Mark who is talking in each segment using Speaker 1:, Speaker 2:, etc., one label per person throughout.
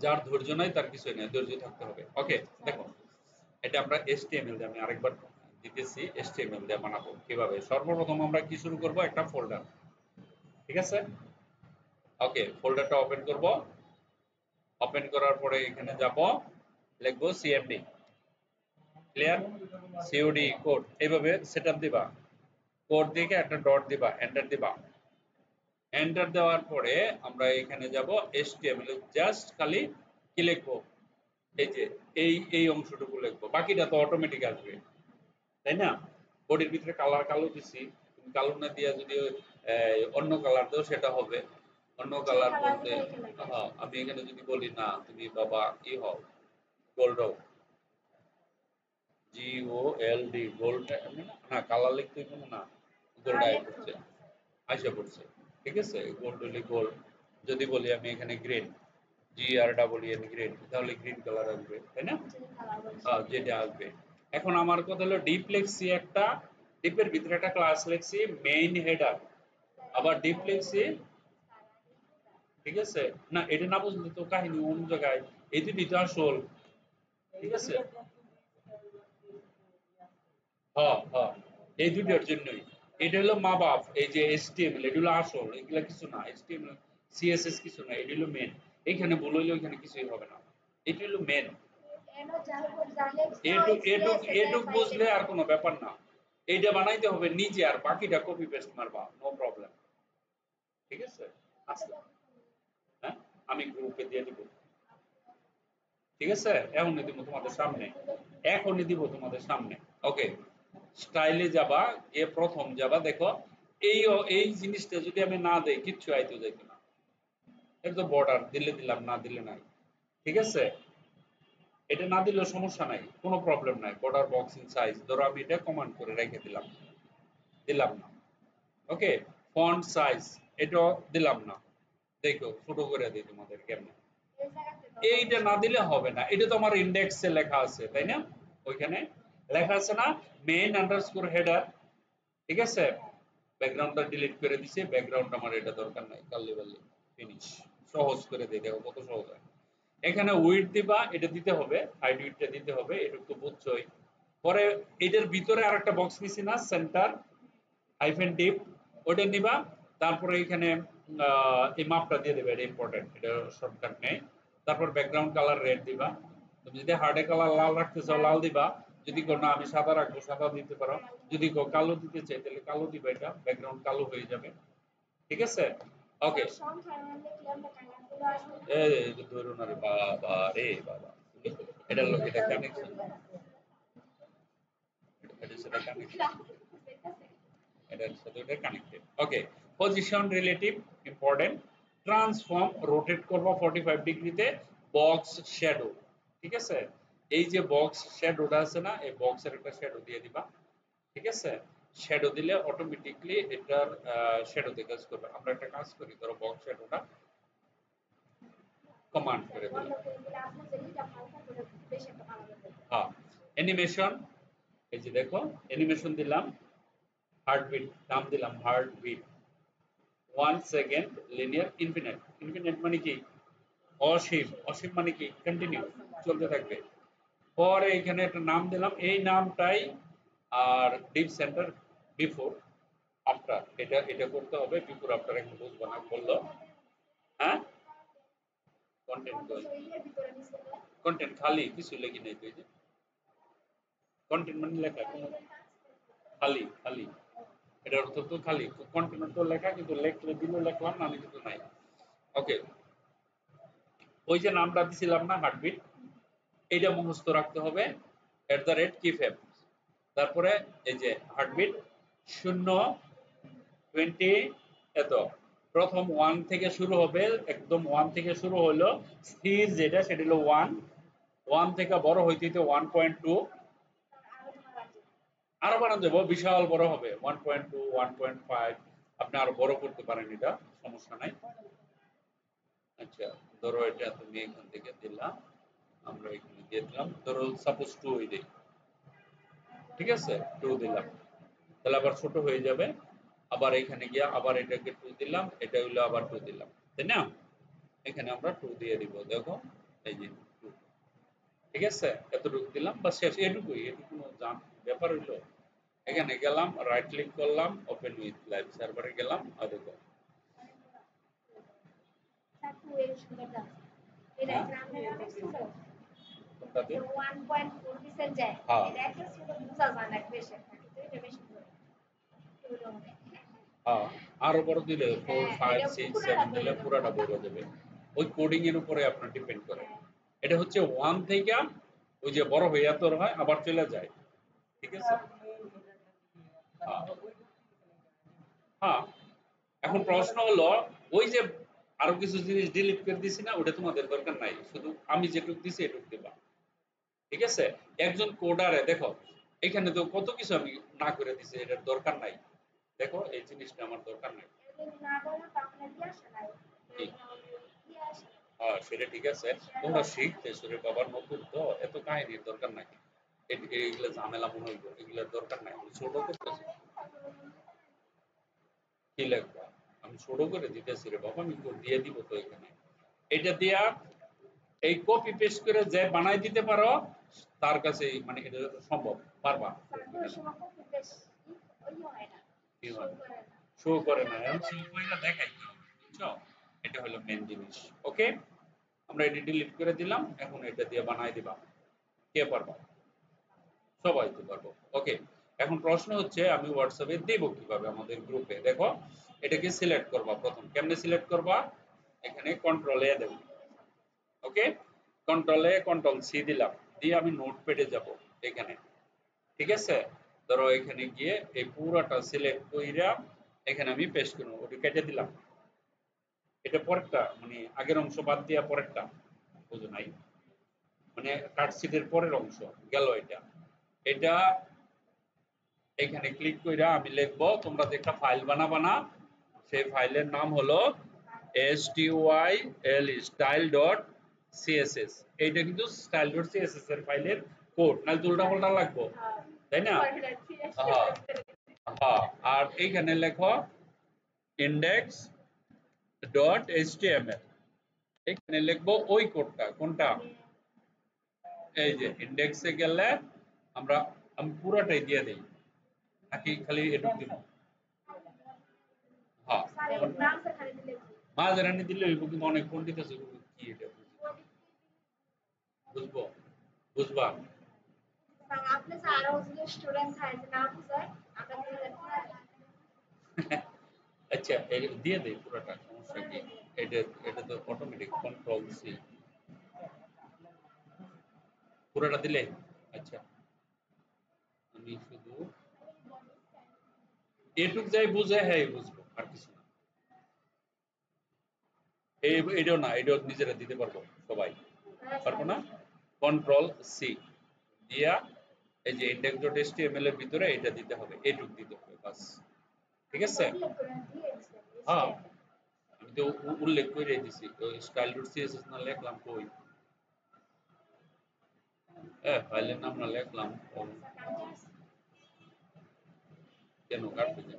Speaker 1: যার ধৈর্য নাই তার কিছুই নাই, ধৈর্য থাকতে হবে। ওকে, দেখো এটা আমরা HTML দিয়ে, আমি আরেকবার দিতেছি, HTML দিয়ে বানাবো কিভাবে। সর্বপ্রথম আমরা কি শুরু করব, একটা ফোল্ডার, ঠিক আছে। ওকে, ফোল্ডারটা ওপেন করব। ওপেন করার পরে এখানে যাব, লিখবো সিএমডি, ক্লিয়ার, সিওডি কোড, এইভাবে সেটআপ দিবা। কোড দিয়ে একটা ডট দিবা, এন্টার দিবা। এন্টার দেওয়ার পরে আমরা এখানে যাব HTML, জাস্ট খালি কি লিখবো, এই যে এই অংশটুকু লিখবো, বাকিটা তো অটোমেটিক আসবে, তাই না। বডির ভিতরে কালার কালো দিছি, তুমি কালো না দিয়া যদি অন্য কালার দাও সেটা হবে। অন্য কালার বলতে, হ্যাঁ আমি এখানে যদি বলি না তুমি বাবা ই হও, গোল্ড হও, GOLD, গোল্ড, না কালার লিখতে হইব না, গোল্ড আই পড়ছে, আইসা পড়ছে, ঠিক আছে। গোল্ড হলে গোল্ড, যদি বলি আমি এখানে গ্রিন, GREEN, গ্রিন, তাহলে গ্রিন কালার আসবে, তাই না। যেটা আসবে। এখন আমার কথা হলো ডিপ লিখছি একটা, ডিপের ভিতরে একটা ক্লাস লিখছি মেইন হেডার, আবার ডিপ লিখছি, ঠিক আছে। না এটা না বুঝলে তো কাহিনী অন্য জায়গায়, এই দুটো আসল, ঠিক আছে। হ্যাঁ হ্যাঁ, এই দুটোর জন্যই। এটা হলো মা বাপ, এই যে HTML এটা হলো আসল, এগুলা কিছু না, HTML CSS কিছু না, এটা হলো মেন। এইখানে ভুল হইলে ওইখানে কিছুই হবে না, এটা হলো মেন। এটুক বুঝলে আর কোনো ব্যাপার না। এইটা বানাইতে হবে নিজে, আর বাকিটা কপি পেস্ট মারবা, নো প্রবলেম, ঠিক আছে। আচ্ছা, হ্যাঁ আমি গ্রুপে দিয়ে দিব, ঠিক আছে। এখনই দিব তোমাদের সামনে, এখনই দিব তোমাদের সামনে। ওকে, স্টাইলে যাবা, গিয়ে প্রথম যাবা, দেখো এই এই জিনিসটা যদি আমি না দেই কিচ্ছু আইতে যাইতো না। এটা তো বর্ডার, দিলে দিলাম, না দিলে নাই, ঠিক আছে। এটা না দিলেও সমস্যা নাই, কোনো প্রবলেম নাই। বর্ডার বক্সিং সাইজ ধরো আমি এটা কমান্ড করে রেখে দিলাম, দিলাম না। ওকে, ফন্ট সাইজ এটাও দিলাম না, দেখো ছোট করে দিই তোমাদের কেমন। এইটা না দিলে হবে না, এটা তো আমার ইন্ডেক্সে লেখা আছে, তাই না। ওইখানে লেখা আছে না, মেইন আন্ডারস্কোর হেডার, ঠিক আছে। ব্যাকগ্রাউন্ডটা ডিলিট করে দিছে, ব্যাকগ্রাউন্ড আমার এটা দরকার নাই, কাল্লি বাল্লি, ফিনিশ। সহজ করে দিই, দেখো কত সহজ হয়। এখানে উইডথ দিবা, এটা দিতে হবে, হাইট উইডথটা দিতে হবে, এটা তো বুঝছোই। পরে এটার ভিতরে আরেকটা বক্স নিছি না, সেন্টার হাইফেন টিপ, ওটা নিবা। তারপরে এখানে এই মাপটা দিয়ে দেবে, এটা ইম্পর্টেন্ট, এটা শর্টকাট নেই। তারপর ব্যাকগ্রাউন্ড কালার রেড দিবা। তুমি যদি হার্ডে কালার লাল রাখতে চাও লাল দিবা, যদি কোনো না আমি সাদা রাখবো সাদা দিতে পারো, যদি কালো দিতে চাই তাহলে কালো দিবা, এটা ব্যাকগ্রাউন্ড কালো হয়ে যাবে, ঠিক আছে। ওকে, এই ধরুন না রে বাবা, রে বাবা, এটা লোক, এটা কানেকশন, এটার সাথে কানেকশন, এটার সাথে এটা connected. Okay, position relative important. Transform, rotate করবা 45 ডিগ্রিতে। বক্স শ্যাডো, ঠিক আছে। এই যে বক্স শ্যাডোটা আছে না, এই বক্সের একটা শ্যাডো দিয়ে দিবা, ঠিক আছে। শ্যাডো দিলে অটোমেটিকলি এটার শ্যাডোতে কাজ করবে। আমরা একটা কাজ করি, ধরো বক্স শ্যাডোটা কমান্ড করে দিই, হ্যাঁ। অ্যানিমেশন, এই যে দেখো অ্যানিমেশন দিলাম, হার্টবিট নাম দিলাম, heartbeat 1 second, linear infinite, infinite মানে কি, অসীম, অসীম মানে কি কন্টিনিউ, চলতে থাকবে। পরে এখানে একটা নাম দিলাম, এই নামটাই, আর ডিপ সেন্টার, বিফোর আফটার, এটা এটা করতে হবে, বিফোর আফটার এখন বুঝবো না বললো। হ্যাঁ, কন্টেন্ট, কন্টেন্ট খালি কিছু লেখি নাই তো, এই যে কন্টেন্ট মানে লেখা কোনো, খালি খালি, এটার অর্থ তো খালি। কন্টেন্ট তো লেখা, কিন্তু লেখলে দিলেও লেখলাম, না কিন্তু নাই। ওকে, ওই যে নামটা দিছিলাম না হার্টবিট, এইটা মুখস্থ রাখতে হবে, @keyfab। তারপরে এই যে হার্টবিট 0, 20, এত, প্রথম 1 থেকে শুরু হবে, একদম 1 থেকে শুরু হলো, স্থির যেটা সেটা হলো 1, 1 থেকে বড় হইতে হইতে 1.2, আরো বাড়ানো যাবো, বিশাল বড় হবে 1.2, 1.5, আপনি আরো বড় করতে পারেন, এটা সমস্যা নাই। আচ্ছা, ধরো এটা তুমি এখান থেকে দিলাম, আমরা এখানে দিয়ে দিলাম, ধরো সাপোজ 2 হয়ে দেই, ঠিক আছে, 2 দিলাম, তাহলে আবার ছোট হয়ে যাবে। আবার এখানে গিয়ে আবার এটাকে 2 দিলাম, এটা হইলো আবার 2 দিলাম, তাই না। এখানে আমরা 2 দিয়ে দিব, দেখো এই যে ঠিক আছে, এতটুকু দিলাম বা শেষ, এটুকুই, এটুকু ব্যাপার হইলো। এখানে গেলাম, রাইট ক্লিক করলাম, ওপেন উইথ লাইভ সার্ভারে গেলাম, আর দেখো আরো বড় দিলে 4 5 6 7 দিলে পুরোটা বড় যাবে। ওই কোডিং এর উপরে আপনার ডিপেন্ড করে। এটা হচ্ছে 1 থেকে ওই যে বড় হইয়া তোর হয় আবার চলে যায়। ঠিক আছে? হ্যাঁ, এখন প্রশ্ন হলো ওই যে আরো কিছু জিনিস ডিলিট করে দিছি না, ওটা তোমাদের দরকার নাই, শুধু আমি যেটুকু দিছি এটুকু দিবা। ঠিক আছে? একজন কোডারে দেখো এখানে তো কত কিছু আমি না করে দিছি, এটার দরকার নাই। দেখো এই জিনিসটা আমার দরকার নাই। হ্যাঁ সেটা ঠিক আছে, তোমরা শিখতেছো রে বাবা, নতুন তো এত কাহিনীর দরকার নাই। এইগুলা ঝামেলা মনে হইব, এগুলার দরকার নাই। আমি ছোট করতেছি, কি লিখবা? আমি ছোট করে দিতেছি রে বাবা, আমি দিয়ে দিব তো এখানে। এটা দিয়া এই কপি পেস্ট করে যে বানাই দিতে পারো তার কাছে মানে এটা সম্ভব, পারবা। শো করে না, এখন শো কইরা দেখাইতে হবে, বুঝছো? এটা হলো মেইন জিনিস। ওকে, আমরা এটা ডিলিট করে দিলাম, এখন এটা দিয়ে বানাই দিবা। কে পারবা? সবাই তো পারবো। ওকে, এখন প্রশ্ন হচ্ছে আমি হোয়াটসঅ্যাপে দেব কিভাবে আমাদের গ্রুপে। দেখো এটাকে সিলেক্ট করবা, প্রথম কেমনে সিলেক্ট করবা? এখানে কন্ট্রোল এ দেব। ওকে, কন্ট্রোল এ কন্ট্রোল সি দিলাম, দিয়ে আমি নোটপ্যাডে যাব এখানে। ঠিক আছে, ধরো এখানে গিয়ে এই পুরোটা সিলেক্ট কইরা এখানে আমি পেস্ট করব, ওটা কেটে দিলাম। এটা পরেরটা, মানে আগের অংশ বাদ দিয়া পরেরটা, বুঝো নাই? মানে কাটশিটের পরের অংশ গেল এটা। এটা এখানে ক্লিক কইরা আমি লিখবো, তোমরা যে একটা ফাইল বানাবা না, সেই ফাইলের নাম হলো STYL style.css। এইটা কিন্তু style.css এর ফাইলের কোড, নাহলে তো উল্টা-পাল্টা লাগবো, তাই না? হ্যাঁ হ্যাঁ, আর এইখানে লেখো index.html। এখানে লিখবো ওই কোডটা, কোনটা? এই যে ইন্ডেক্সে গেলে আমরা, আমি পুরোটাই দিয়ে দেই নাকি খালি এটুকু দিব? হ্যাঁ, মাঝারানি দিলে হইব, কিন্তু অনেক পণ্ডিত আছে, কি এটা বুঝবো, বুঝবা? আচ্ছা দিয়ে দেই পুরোটা, সমস্যা কি? এটা এটা তো অটোমেটিক কন্ট্রোল সি, পুরোটা দিলে। আচ্ছা আমি শুধু এটুক যাই বুঝে, হ্যাঁ বুঝবো, আর কিছু না। এটাও না, এটাও নিজেরা দিতে পারবো সবাই, পারবো না? কন্ট্রোল সি দিয়া এই যে index.html এর ভিতরে এটা দিতে হবে, এটুক দিতে হবে বাস। ঠিক আছে? হ্যাঁ, আমি তো উল্লেখ করে দিছি, তো style.css না লিখলাম কই? ফাইলের নাম না লিখলাম কেন কাটবে না?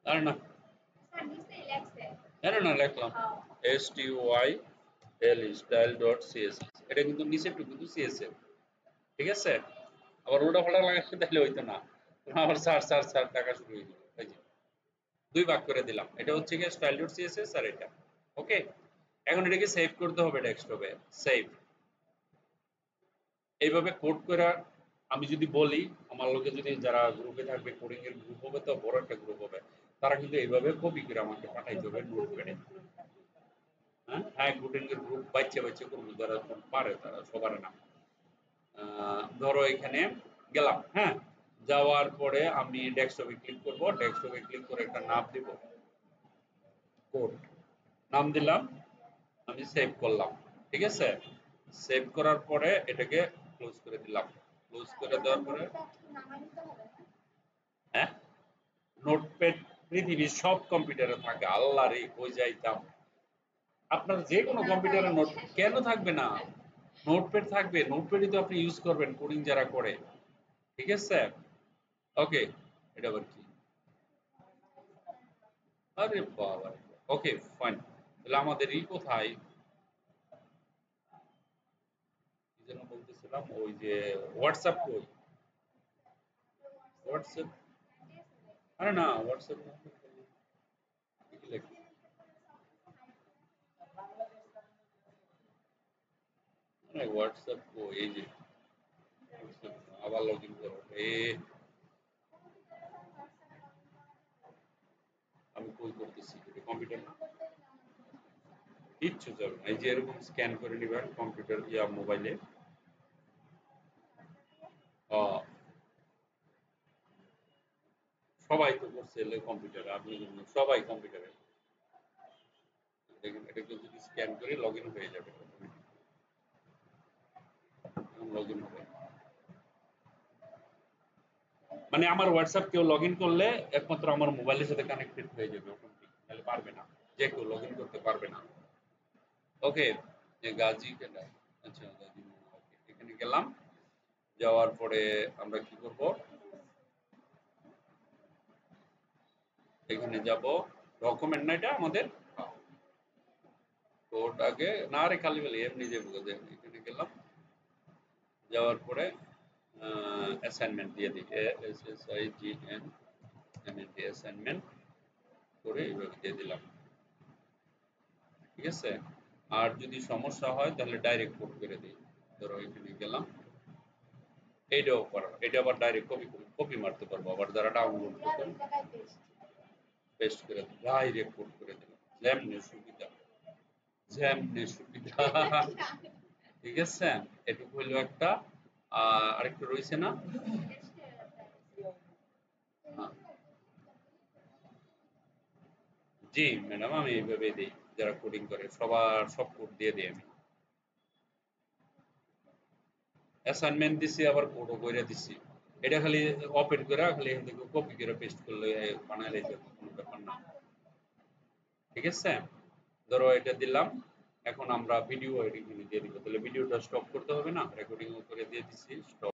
Speaker 1: আর না, না না লিখলাম STYL style.css, এটা কিন্তু নিচেরটুকু কিন্তু CSS। ঠিক আছে, আবার উল্টা পাল্টা লাগাইলে তাহলে হইতো না, আবার সার টাকা শুরু হয়ে যাবে। এই যে দুই ভাগ করে দিলাম, এটা হচ্ছে কি style.css আর এটা। ওকে, এখন এটাকে সেভ করতে হবে ডেস্কটপে, সেভ। এইভাবে কোড করে আমি যদি বলি, আমার লোকে যদি যারা গ্রুপে থাকবে, কোডিং এর গ্রুপ হবে, তো বড় একটা গ্রুপ হবে, তারা কিন্তু এইভাবে কপি করে আমাকে পাঠাইতে হবে নোটপ্যাডে। হ্যাঁ হ্যাঁ, কোডিং এর গ্রুপ বাচ্চা বাচ্চা করবো, যারা পারে, তারা সবার না। ধরো এখানে গেলাম, হ্যাঁ, যাওয়ার পরে আমি ডেস্কটপে ক্লিক করব, ডেস্কটপে ক্লিক করে একটা নাম দিব, কোড নাম দিলাম, আমি সেভ করলাম। ঠিক আছে, সেভ করার পরে এটাকে ক্লোজ করে দিলাম। ক্লোজ করে দেওয়ার পরে হ্যাঁ, নোটপ্যাড পৃথিবীর সব কম্পিউটারে থাকে, আল্লাহ রে কই যাইতাম। আপনার যে কোনো কম্পিউটারে নোট কেন থাকবে না? নোটপ্যাড থাকবে, নোটপ্যাডই তো আপনি ইউজ করবেন কোডিং যারা করে। ঠিক আছে, ওকে, এটা আবার কি? আরে বাবা, ওকে ফাইন। তাহলে আমাদের কোথায় কি যেন বলতেছিলাম, ওই যে হোয়াটসঅ্যাপ কই, হোয়াটসঅ্যাপ, আরে না হোয়াটসঅ্যাপ না, কি লেখা, আরে হোয়াটসঅ্যাপ কই, এই যে হোয়াটসঅ্যাপ, আবার লগ ইন করো আমি কই করতেছি কম্পিউটার না, কিচ্ছু যাবে না, এই যে এরকম স্ক্যান করে নিবেন কম্পিউটার ইয়া মোবাইলে। সবাই তো করছে কম্পিউটারে, আপনি সবাই কম্পিউটারে দেখেন, এটাকে যদি স্ক্যান করে লগ ইন হয়ে যাবে, লগ ইন হবে, মানে আমার হোয়াটসঅ্যাপ কেউ লগ ইন করলে একমাত্র আমার মোবাইলের সাথে কানেক্টেড হয়ে যাবে অটোমেটিক, তাহলে পারবে না, যে কেউ লগ ইন করতে পারবে না। ওকে, যে গাজী কেটা, আচ্ছা গাজী, ওকে, এখানে গেলাম, যাওয়ার পরে আমরা কি করব, এখানে যাব, ডকুমেন্ট না এটা আমাদের, কোড আগে না, রে খালি খালি এমনি যে এখানে গেলাম, যাওয়ার পরে অ্যাসাইনমেন্ট দিয়ে দিই, ASSIGN অ্যাসাইনমেন্ট করে এইভাবে দিয়ে দিলাম, ঠিক আছে। আর যদি সমস্যা হয় তাহলে ডাইরেক্ট কোড করে দিই, ধরো এখানে গেলাম, এইটাও পারো, এটা আবার ডাইরেক্ট কপি কপি মারতে পারবো, আবার যারা ডাউনলোড করবেন পেস্ট করে ডাইরেক্ট কোড করে দিলাম, যেমনি সুবিধা, যেমনি সুবিধা ঠিক আছে, এটুকু হইলো একটা। আরেকটা রয়েছে না, হ্যাঁ, জি ম্যাডাম, আমি এইভাবে দিই, যারা কোডিং করে সবার সব কোড দিয়ে দিই আমি, অ্যাসাইনমেন্ট দিছি আবার কোডও কইরা দিছি, এটা খালি ওপেন করে খালি এখান থেকে কপি করে পেস্ট করলে বানাইলে যাবে, কোনো ব্যাপার না, ঠিক আছে। ধরো এটা দিলাম, এখন আমরা ভিডিও এডিটিং দিয়ে দিব, তাহলে ভিডিওটা স্টপ করতে হবে না, রেকর্ডিং করে দিয়ে দিছি, স্টপ।